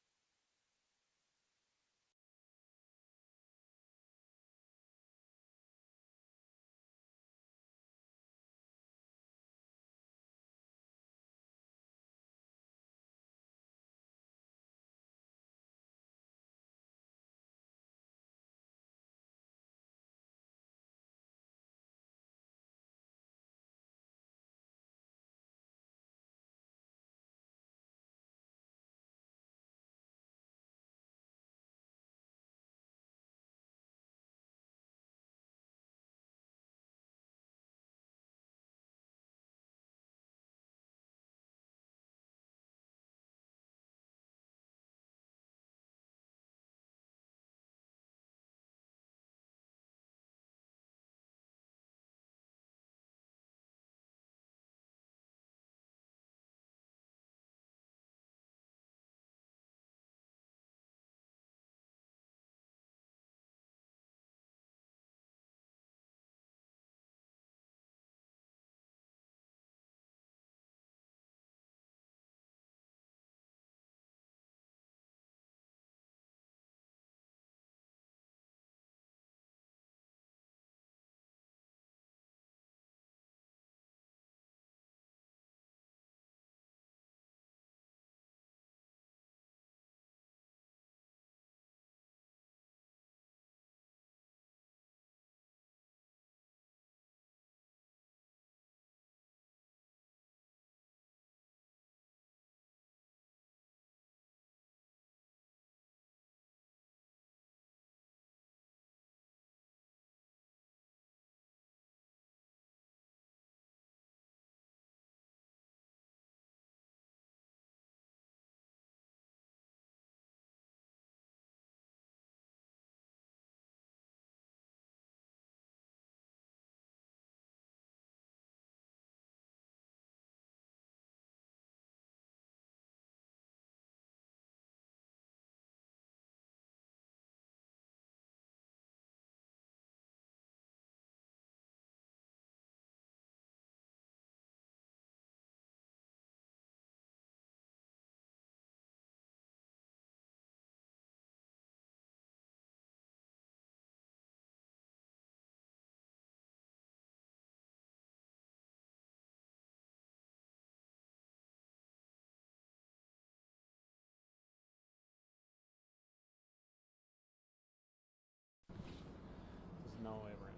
There's no way we're in.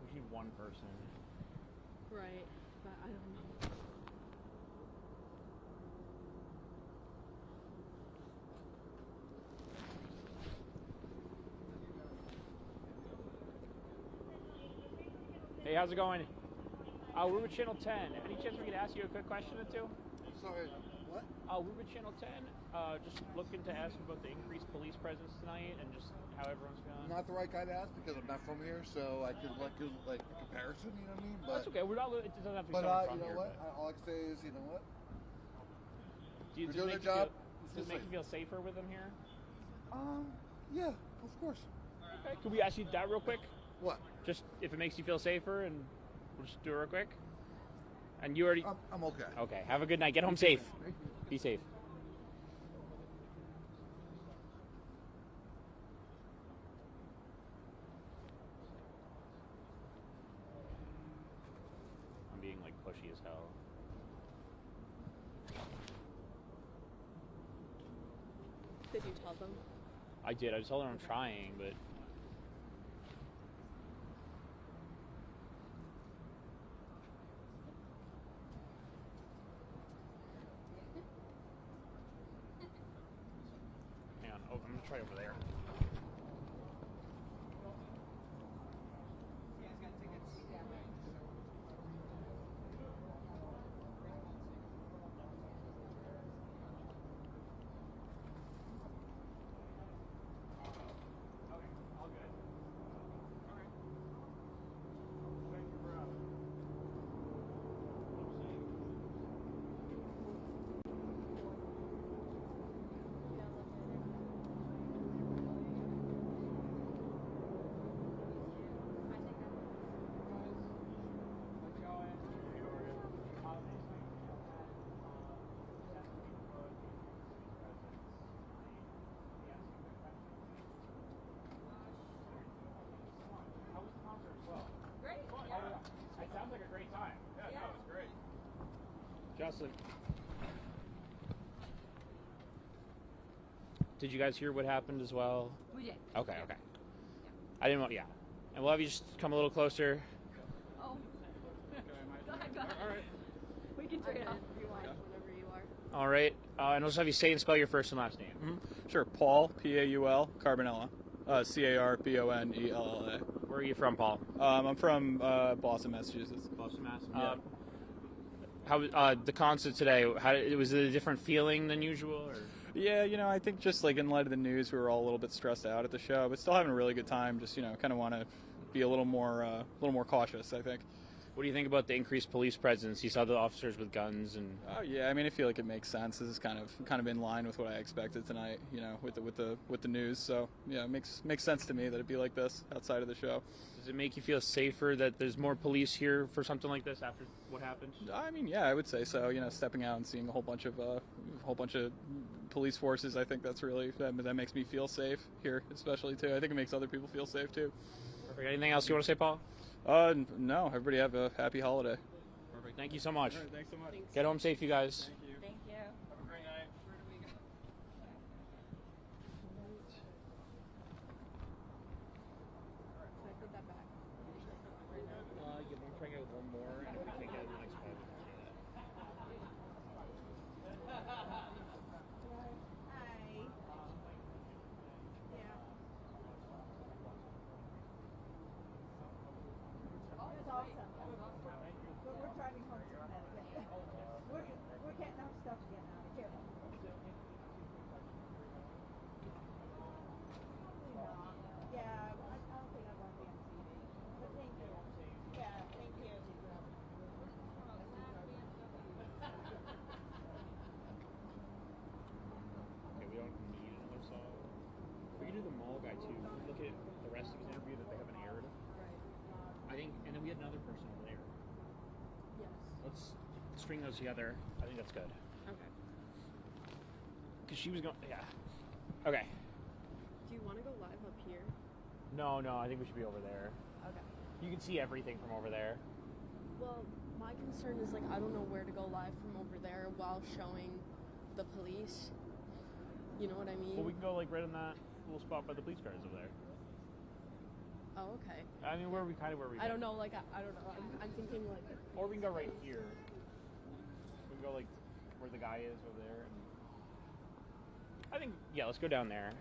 We need one person. Right, but I don't know. Hey, how's it going? We're with Channel 10. Any chance we could ask you a quick question or two? Sorry, what? We're with Channel 10. Just looking to ask about the increased police presence tonight and just how everyone's feeling. I'm not the right guy to ask because I'm not from here, so I could like give like a comparison. You know what I mean? But That's okay. We're not. It doesn't have to be but someone from you know here. what? All I can say is, you know what? Does We're doing our job. Does it make you feel safer with them here? Yeah, of course. Okay. Could we ask you that real quick? What? Just if it makes you feel safer, and we'll just do it real quick. And you already. I'm okay. Okay. Have a good night. Get home safe. Be safe. I'm being like pushy as hell. Did you tell them? I did. I just told her I'm trying, but. right over there. It sounds like a great time. Yeah, no, it was great. Jocelyn, did you guys hear what happened as well? We did. Okay, okay. I didn't want, yeah. And we'll have you just come a little closer. Oh. Go ahead, go ahead. All right. We can trade off if you want, whenever you are. All right. And I'll just have you say and spell your first and last name. Sure. Paul, Paul, Carbonella, Carbonella. Where are you from, Paul? I'm from Boston, Massachusetts. Boston, Mass. Yeah. How the concert today? Was it a different feeling than usual? Or? Yeah, I think just like in light of the news, we were all a little bit stressed out at the show, but still having a really good time. Just kind of want to be a little more cautious, I think. What do you think about the increased police presence? You saw the officers with guns and. Oh yeah, I mean, I feel like it makes sense. This is kind of in line with what I expected tonight. With the news. So yeah, it makes sense to me that it'd be like this outside of the show. Does it make you feel safer that there's more police here for something like this after what happened? I mean, yeah, I would say so. Stepping out and seeing a whole bunch of police forces, I think that's really that makes me feel safe here, especially too. I think it makes other people feel safe too. Perfect. Anything else you want to say, Paul? No. Everybody have a happy holiday. Perfect. Thank you so much. All right, thanks so much. Thanks. Get home safe, you guys. Thank you. Thank you. Have a great night. Where do we go? Should I put that back? You want to try and get one more, and if we can get the next five, we can do that. Hi. Yeah. It's awesome. But we're driving home to Connecticut. We're getting our stuff again out of here. Yeah, I don't think I want to be on TV. But thank you. Yeah, thank you. Okay, we don't need another song. We can do the mall guy too. Look at the rest of his interview that they haven't aired. I think, and then we had another person over there. Yes. Let's string those together. I think that's good. Okay. Because she was going, yeah. Okay. Do you want to go live up here? No, I think we should be over there. Okay. You can see everything from over there. Well, my concern is I don't know where to go live from over there while showing the police. You know what I mean? Well, we can go right in that little spot by the police cars over there. Oh, okay. I mean, where are we? I don't know. I don't know. I'm thinking Or we can go right here. We can go where the guy is over there. And I think let's go down there.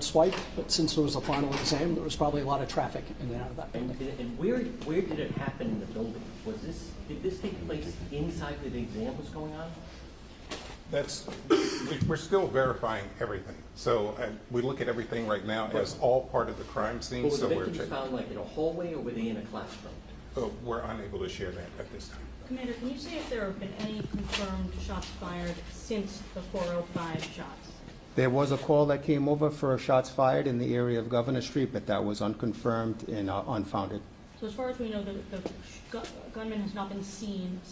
Swipe, but since there was a final exam, there was probably a lot of traffic in and out of that building. And where did it happen in the building? Did this take place inside where the exam was going on? We're still verifying everything. So we look at everything right now as all part of the crime scene. But were So the we're victims found like in a hallway or were they in a classroom? we're unable to share that at this time. Commander, can you say if there have been any confirmed shots fired since the 405 shots? There was a call that came over for shots fired in the area of Governor Street, but that was unconfirmed and unfounded. So as far as we know, the gunman has not been seen